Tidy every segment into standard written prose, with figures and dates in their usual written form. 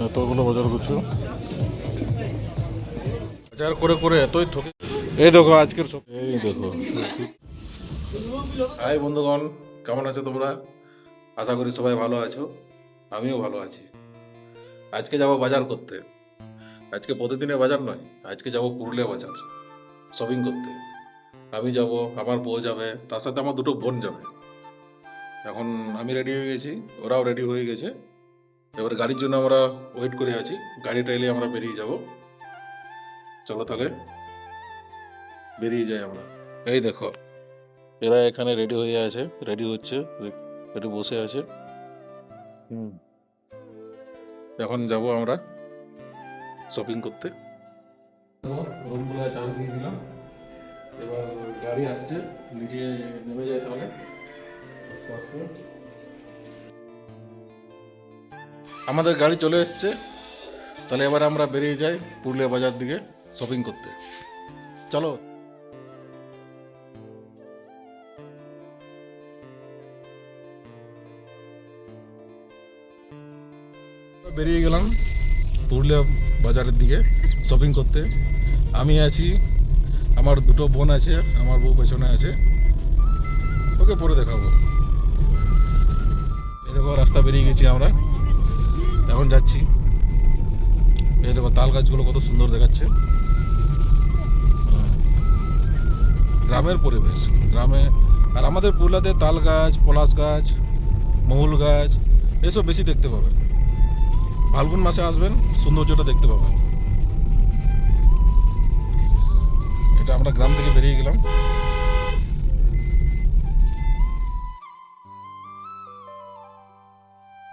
এতগুলো বাজার করছো, বাজার করে করে এতই ঠকে। এই দেখো আজকের সব, এই দেখো। হাই বন্ধুগণ, কেমন আছো তোমরা? আশা করি সবাই ভালো আছো, আমিও ভালো আছি। আজকে যাব বাজার করতে। আজকে প্রতিদিনের বাজার নয়, আজকে যাব পুরুলিয়া বাজার শপিং করতে। আমি যাব, আমার বউ যাবে, তার সাথে আমার দুটো বোন যাবে। এখন আমি রেডি হয়ে গেছি, ওরাও রেডি হয়ে গেছে। এবার গাড়ির জন্য আমরা ওয়েট করে আছি, গাড়িটা এলে আমরা বেরিয়ে যাব। চলো তাহলে বেরিয়ে যাই আমরা। এই দেখো, এরা এখানে রেডি হয়ে আছে, রেডি হচ্ছে, একটু বসে আছে। এখন যাব আমরা শপিং করতে। রুমগুলো চাবি দিয়ে দিলাম, এবার গাড়ি আসছে, নিচে নেমে যায় তাহলে। আমাদের গাড়ি চলে এসছে, তাহলে এবার আমরা বেরিয়ে যাই পুরুলিয়া বাজার দিকে শপিং করতে। চলো। বেরিয়ে গেলাম পুরুলিয়া বাজারের দিকে শপিং করতে। আমি আছি, আমার দুটো বোন আছে, আমার বউ পেছনে আছে, ওকে পরে দেখাবো। এই দেখো রাস্তা বেরিয়ে গেছি আমরা, এখন যাচ্ছি। এই দেখো তাল গাছগুলো কত সুন্দর দেখাচ্ছে। গ্রামের পরিবেশ, গ্রামে। আর আমাদের পুরুলিয়াতে তাল গাছ, পলাশ গাছ, মহুল গাছ এসব বেশি দেখতে পাবেন। ফাল্গুন মাসে আসবেন, সৌন্দর্যটা দেখতে পাবেন। এটা আমরা গ্রাম থেকে বেরিয়ে গেলাম।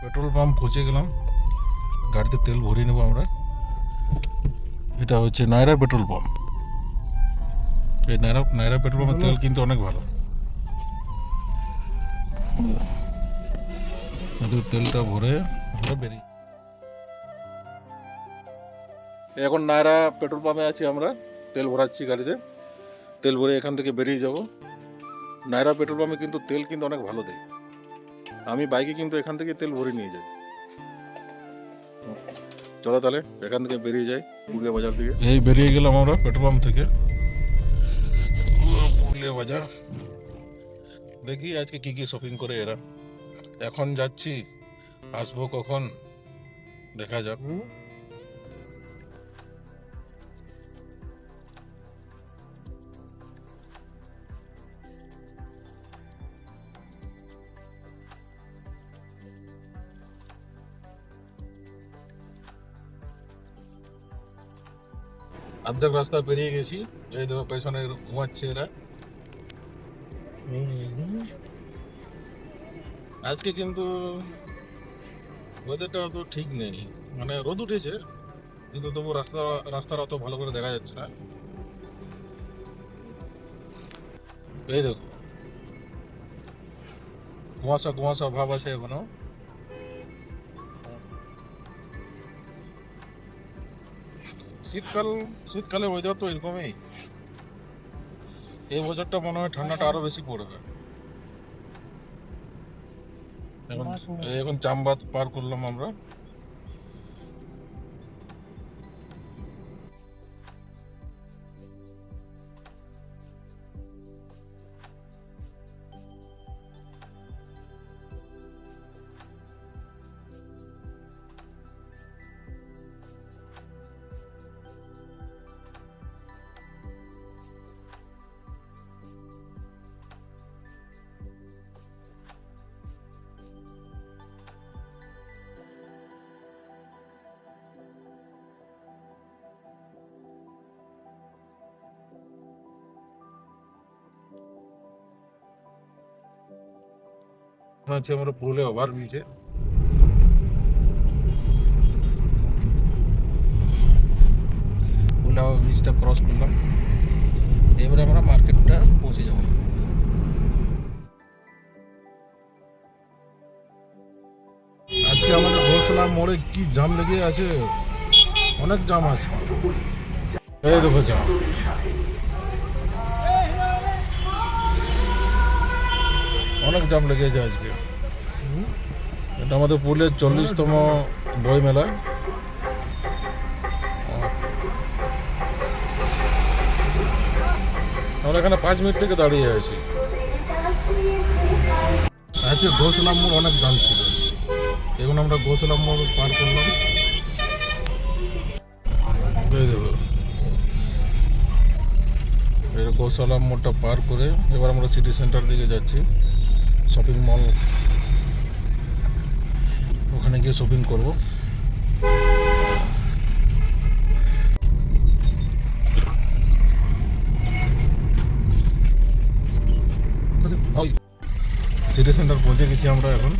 পেট্রোল পাম্প পৌঁছে গেলাম, গাড়িতে তেল ভরিয়ে নেবো আমরা। এটা হচ্ছে নায়রা পেট্রোল পাম্প। এই নায়রা পেট্রোল পাম্পের তেল কিন্তু অনেক ভালো। তেলটা ভরে আমরা বেরিয়ে, এখন নায়রা পেট্রোল পাম্পে আছি আমরা, তেল ভরাচ্ছি গাড়িতে। তেল ভরে এখান থেকে বেরিয়ে যাব। নায়রা পেট্রোল পাম্পে কিন্তু তেল কিন্তু অনেক ভালো দেয়। আমি বাইকে কিন্তু এখান থেকে তেল ভরে নিয়ে যাই। চলো তাহলে এখান থেকে বেরিয়ে যাই পুরুলিয়া বাজার দিকে। এই বেরিয়ে গেলাম আমরা পেট্রোল পাম্প থেকে পুরুলিয়া বাজার। দেখি আজকে কি কি শপিং করে এরা। এখন যাচ্ছি, আসবো কখন দেখা যাক। অর্ধেক রাস্তা পেরিয়ে গেছি, এই দেখো পেছনে ঘুমাচ্ছে এরা। আজকে কিন্তু ওয়েদারটা অত ঠিক নেই, মানে রোদ উঠেছে কিন্তু তবু রাস্তার অত ভালো করে দেখা যাচ্ছে না। এই দেখো কুয়াশা কুয়াশা ভাব আছে এখনো। শীতকালে ওয়েদার তো এরকমই। এই বছরটা মনে হয় ঠান্ডাটা আরো বেশি পড়বে। এখন চামবাদ পার করলাম আমরা। আছে আমরা পুরুলিয়া ওভার ব্রিজে। পুরুলিয়া ব্রিজটা ক্রস করলাম, এবারে আমরা মার্কেটটা পৌঁছে যাব। আজকে আমাদের ঘোষলা মোড়ে কি জাম লেগে আছে, অনেক জাম আছে। এই দেখো জাম, অনেক জাম লেগেছে আজকে। এটা আমাদের পুরুলিয়ার 40তম বই মেলা। আমরা এখানে 5 মিনিট থেকে দাঁড়িয়ে আছি। আজকে ঘোষলাম মোড় অনেক জাম ছিল, এখন আমরা ঘোষলাম মোড় পার করলাম। এই দেখো, এই ঘোষলাম মোড়টা পার করে এবার আমরা সিটি সেন্টার দিকে যাচ্ছি। শপিং মল, ওখানে গিয়ে শপিং করব। সিটি সেন্টার পৌঁছে গেছি আমরা এখন।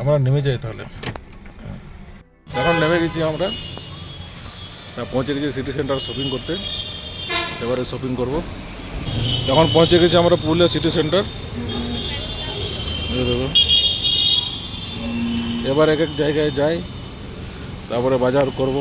আমরা নেমে যাই তাহলে। এখন নেমে গেছি আমরা, পৌঁছে গেছি সিটি সেন্টার শপিং করতে। এবারে শপিং করব। এখন পৌঁছে গেছি আমরা পুরুলিয়া সিটি সেন্টার। দেখো, এবার এক এক জায়গায় যাই, তারপরে বাজার করব।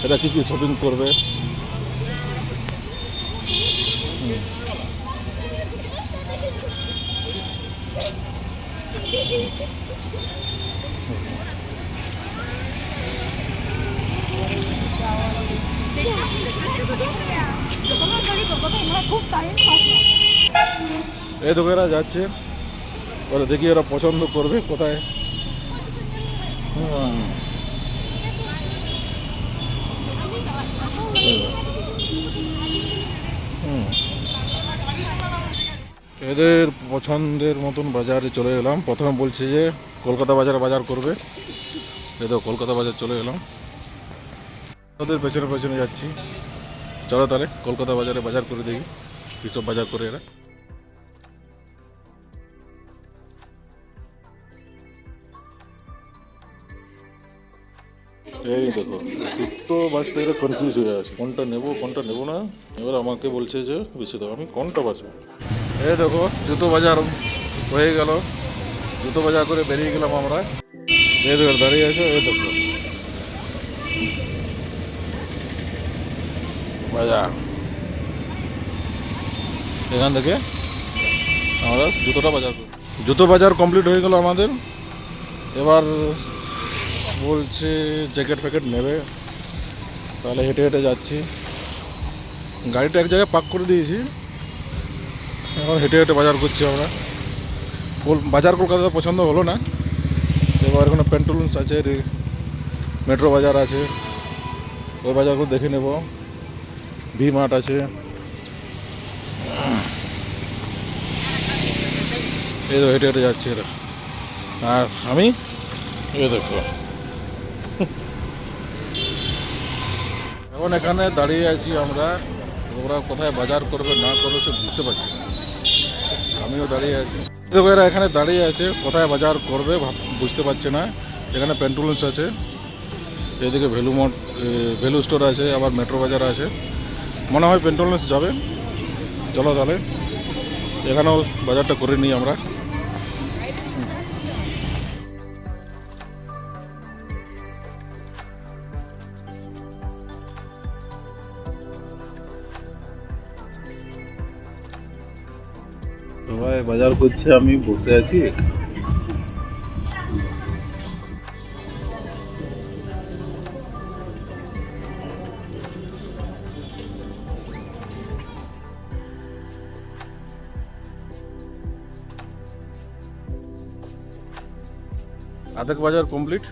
এটা কী কী শপিং করবে। এই দেখো এরা যাচ্ছে, ওরা দেখি ওরা পছন্দ করবে কোথায়। এদের পছন্দের মতন বাজারে চলে এলাম। প্রথমে বলছে যে কলকাতা বাজারে বাজার করবে, এই তো কলকাতা বাজার চলে এলাম। ওদের পেছনে পেছনে যাচ্ছি। চলো তাহলে কলকাতা বাজারে বাজার করে দেখি কীসব বাজার করে এরা। এই দেখো, তো বাসটা এরা কনফিউজ হয়ে আছে, কোনটা নেবো কোনটা নেবো না। এবার আমাকে বলছে যে বেশি দাও, আমি কোনটা বাঁচবো। এই দেখো জুতো বাজার হয়ে গেল, জুতো বাজার করে বেরিয়ে গেলাম আমরা। এই দেখো দাঁড়িয়ে আছে, এই দেখো বাজার। এখান থেকে আমরা জুতোটা বাজার করি। জুতো বাজার কমপ্লিট হয়ে গেল আমাদের। এবার বলছে জ্যাকেট ফ্যাকেট নেবে, তাহলে হেঁটে হেঁটে যাচ্ছি। গাড়িটা এক জায়গায় পার্ক করে দিয়েছি, এখন হেঁটে হেঁটে বাজার করছি আমরা। বাজার কলকাতা পছন্দ হলো না। এবার এখানে প্যান্টুলুন্স আছে, মেট্রো বাজার আছে, ওই বাজারগুলো দেখে নেব। ভি মার্ট আছে। এই তো হেঁটে হেঁটে যাচ্ছি এরা, আর আমি এই দেখো এখন এখানে দাঁড়িয়ে আছি আমরা। ওরা কোথায় বাজার করবে না করবে সব বুঝতে পারছি না, আমিও দাঁড়িয়ে আছি। দেখো এরা এখানে দাঁড়িয়ে আছে, কোথায় বাজার করবে বুঝতে পারছে না। এখানে প্যান্টুলুন্স আছে, এদিকে ভ্যালু স্টোর আছে, আবার মেট্রো বাজার আছে। মনে হয় প্যান্টুলুন্স যাবে। চলো তাহলে এখানেও বাজারটা করে নিই আমরা। সবাই বাজার করছে, আমি বসে আছি। আধেক বাজার কমপ্লিট।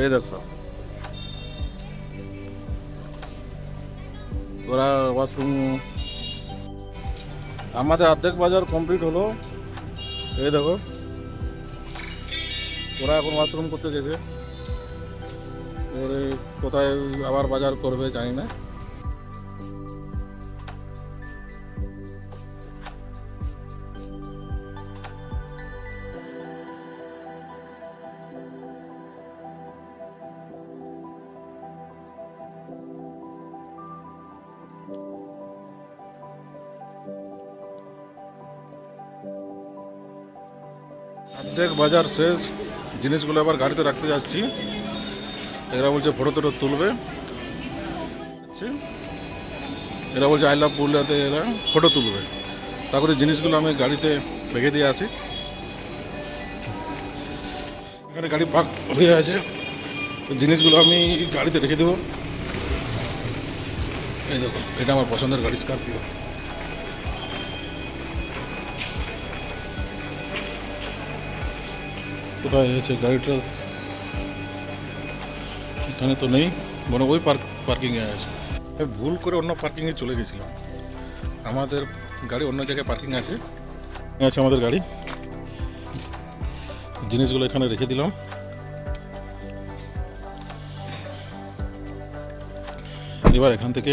এই দেখো ওরা ওয়াশরুম, আমাদের অর্ধেক বাজার কমপ্লিট হলো। এই দেখো ওরা এখন ওয়াশরুম করতে গেছে, ওরে কোথায় আবার বাজার করবে জানি না। অর্ধেক বাজার শেষ, জিনিসগুলো আবার গাড়িতে রাখতে যাচ্ছি। এরা বলছে ফটো টটো তুলবে, এরা বলছে আই লাভ পুরুলিয়াতে এরা ফটো তুলবে। তারপরে জিনিসগুলো আমি গাড়িতে রেখে দিয়ে আসি। এখানে গাড়ি পার্ক হয়ে আছে, জিনিসগুলো আমি গাড়িতে রেখে দেবো। এই দেখো, এটা আমার পছন্দের গাড়ি স্করপিও। কোথায় আছে গাড়িটা? এখানে তো নেই, মনে ওই পার্কিংয়ে আছে। ভুল করে অন্য পার্কিংয়ে চলে গেছিলাম। আমাদের গাড়ি অন্য জায়গায় পার্কিং আছে। আছে আমাদের গাড়ি, জিনিসগুলো এখানে রেখে দিলাম। এবার এখান থেকে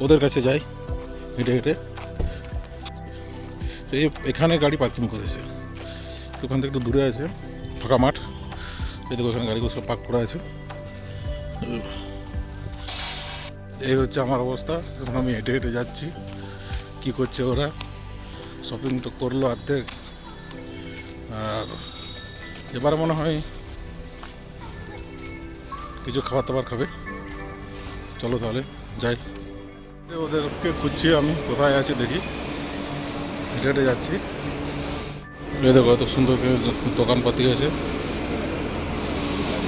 ওদের কাছে যাই হেঁটে হেঁটে। এখানে গাড়ি পার্কিং করেছে, ওখান থেকে একটু দূরে আছে ফাঁকা মাঠ। এই দেখো এখানে গাড়িগুলো সব পার্ক করা আছে। এই হচ্ছে আমার অবস্থা, যখন আমি হেঁটে হেঁটে যাচ্ছি। কি করছে ওরা? শপিং তো করলো অর্ধেক, আর এবার মনে হয় কিছু খাবার দাবার খাবে। চলো তাহলে যাই। ওদেরকে খুঁজছি আমি, কোথায় আছে দেখি। হেঁটে হেঁটে যাচ্ছি। এই দেখো এত সুন্দর দোকানপাতি আছে।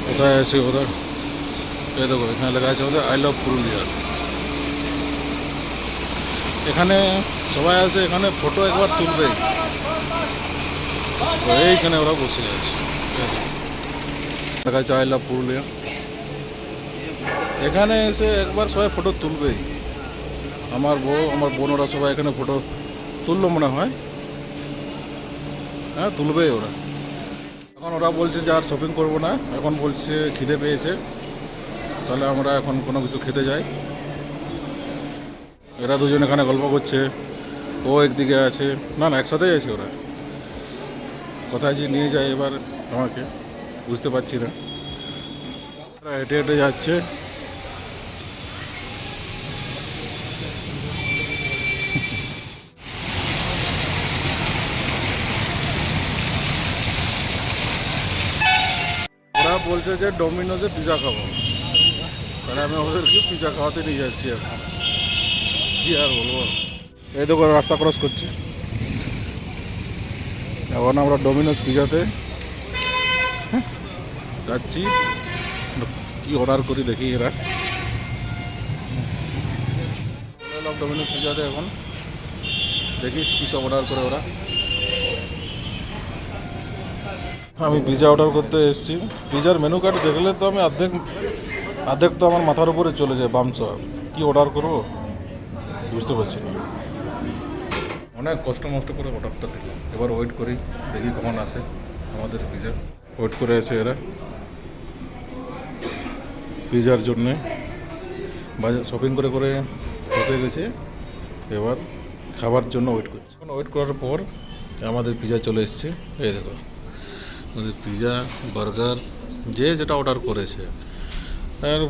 কোথায় আছে ওরা? এই দেখো এখানে লেখা আছে ওদের আই লাভ পুরুলিয়া। এখানে সবাই আছে, এখানে ফটো একবার তুলবে। এইখানে ওরা বসে আছে, লেখা আছে আই লাভ পুরুলিয়া। এখানে এসে একবার সবাই ফটো তুলবেই। আমার বউ, আমার বোনরা সবাই এখানে ফটো তুললো মনে হয়। হ্যাঁ, তুলবেই ওরা। এখন ওরা বলছে যে আর শপিং করবো না, এখন বলছে খিদে পেয়েছে, তাহলে আমরা এখন কোনো কিছু খেতে যাই। এরা দুজন এখানে গল্প করছে, ও একদিকে আছে। না না, একসাথেই আছে ওরা। কোথায় যে নিয়ে যায় এবার আমাকে বুঝতে পারছি না। হেঁটে হেঁটে যাচ্ছে। ওরা বলছে যে ডোমিনোজে পিজা খাবো, তাহলে আমি ওদেরকে পিজা খাওয়াতে নিয়ে যাচ্ছি। এখন কি আর বলবো। এই দেখো রাস্তা ক্রস করছি, এখন আমরা ডোমিনোজ পিজাতে যাচ্ছি। কি অর্ডার করি দেখি। এরা ডোমিনোজ পিজাতে এখন দেখি কী সব অর্ডার করে ওরা। আমি পিজা অর্ডার করতে এসেছি। পিজার মেনু কার্ড দেখলে তো আমি অর্ধেক তো আমার মাথার উপরে চলে যায় বামসা। কি অর্ডার করবো বুঝতে পারছি না। অনেক কষ্ট করে অর্ডারটা দিলাম। এবার ওয়েট করি, দেখি কখন আসে আমাদের পিজা। ওয়েট করে আছে এরা পিজার জন্যে। বাজার শপিং করে করে ঢুকে গেছে, এবার খাবার জন্য ওয়েট করছি। এখন ওয়েট করার পর আমাদের পিজা চলে এসছে। এই দেখো আমাদের পিজা, বার্গার, যে যেটা অর্ডার করেছে। আর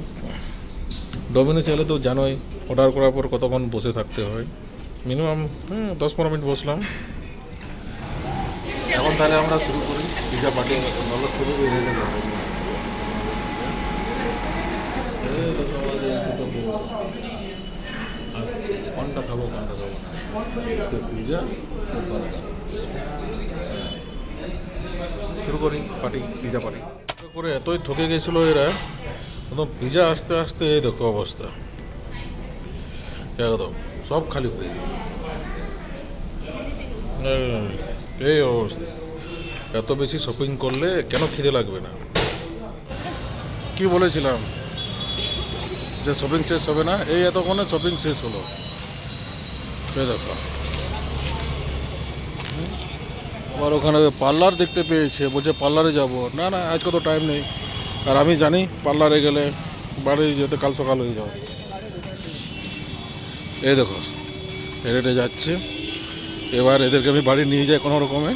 ডোমিনোজ এলে তো জানোই, অর্ডার করার পর কতক্ষণ বসে থাকতে হয়। মিনিমাম 10-15 মিনিট বসলাম। এখন তাহলে আমরা শুরু করি পিজা পার্টি। ভালো শুরু হয়ে গেল। আসছে কোনটা খাবো না, পিজা বার্গার। শুরু করি পার্টি, পিজা পার্টি করে। এতই ঠকে গেছিলো এরা, একদম পিজা আসতে আসতে এই দেখো অবস্থা, একদম সব খালি হয়ে গেল। এই অবস্থা। এত বেশি শপিং করলে কেন খিদে লাগবে না? কি বলেছিলাম যে শপিং শেষ হবে না, এই এতক্ষণে শপিং শেষ হলো। এই দেখো আবার ওখানে পার্লার দেখতে পেয়েছে, বলছে পার্লারে যাব। না না, আজকে তো টাইম নেই। আর আমি জানি পার্লারে গেলে বাড়ি যেতে কাল সকাল হয়ে যাবে। এই দেখো হেঁটে যাচ্ছে। এবার এদেরকে আমি বাড়ি নিয়ে যাই কোনো রকমে।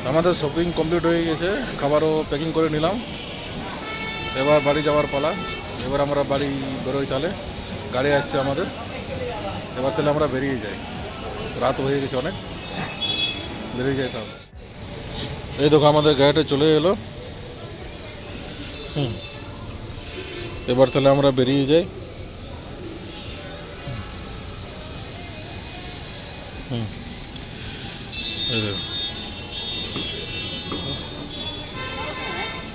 আমাদের শপিং কমপ্লিট হয়ে গেছে, খাবারও প্যাকিং করে নিলাম। এবার বাড়ি যাওয়ার পালা। এবার আমরা বাড়ি বেরোই, তাহলে গাড়ি আসছে আমাদের। এবার তাহলে আমরা বেরিয়ে যাই, রাত হয়ে গেছে অনেক, বেরিয়ে যাই তাহলে। এই দেখো আমাদের গাড়িটা চলে এলো। এবার তাহলে আমরা বেরিয়ে যাই। হুম, এই দেখো।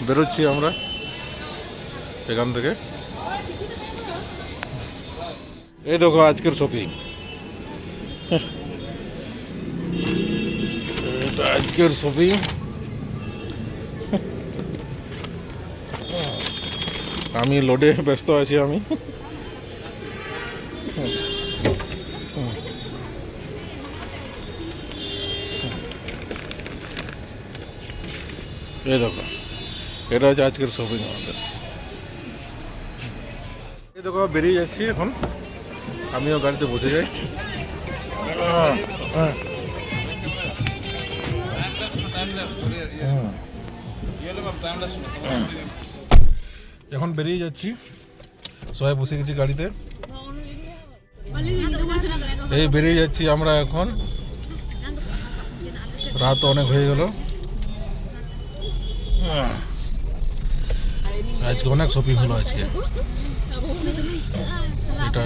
বেরোচ্ছি আমরা এখান থেকে। এই দেখো আজকের শপিং, এটা আজকের শপিং। আমি লোডে ব্যস্ত আছি আমি। এই দেখো, এটা হচ্ছে আজকের শপিং আমাদের। এই দেখো বেরিয়ে যাচ্ছি এখন, আমিও গাড়িতে বসে যাই। এখন বেরিয়ে যাচ্ছি, সবাই বসে গেছি গাড়িতে। এই বেরিয়ে যাচ্ছি আমরা এখন, রাত অনেক হয়ে গেল। আজকে অনেক শপিং হলো আজকে। এটা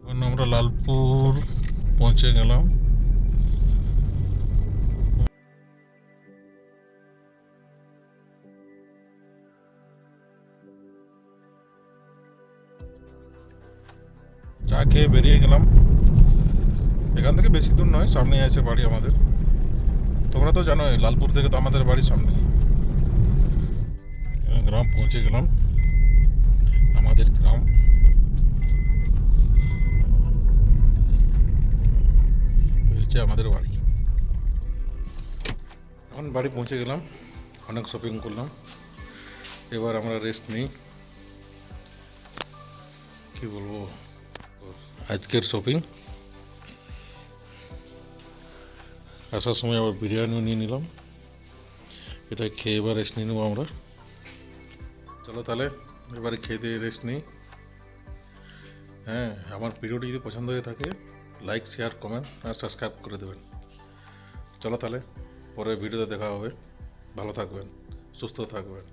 এখন আমরা লালপুর পৌঁছে গেলাম। চা খেয়ে বেরিয়ে গেলাম। এখান থেকে বেশি দূর নয়, সামনেই আছে বাড়ি আমাদের। তোমরা তো জানোই লালপুর থেকে তো আমাদের বাড়ির সামনে। গ্রাম পৌঁছে গেলাম, আমাদের গ্রাম। হচ্ছে আমাদের বাড়ি। এখন বাড়ি পৌঁছে গেলাম, অনেক শপিং করলাম। এবার আমরা রেস্ট নিই। কি বলবো, আজকের শপিং। আসার সময় আবার বিরিয়ানিও নিয়ে নিলাম। এটা খেয়ে এবার রেস্ট নিয়ে নেবো আমরা। চলো তাহলে এবারে খেয়ে দিয়ে রেস্ট নিই। হ্যাঁ, আমার ভিডিওটি যদি পছন্দ হয়ে থাকে লাইক, শেয়ার, কমেন্ট আর সাবস্ক্রাইব করে দেবেন। চলো তাহলে পরের ভিডিওতে দেখা হবে। ভালো থাকবেন, সুস্থ থাকবেন।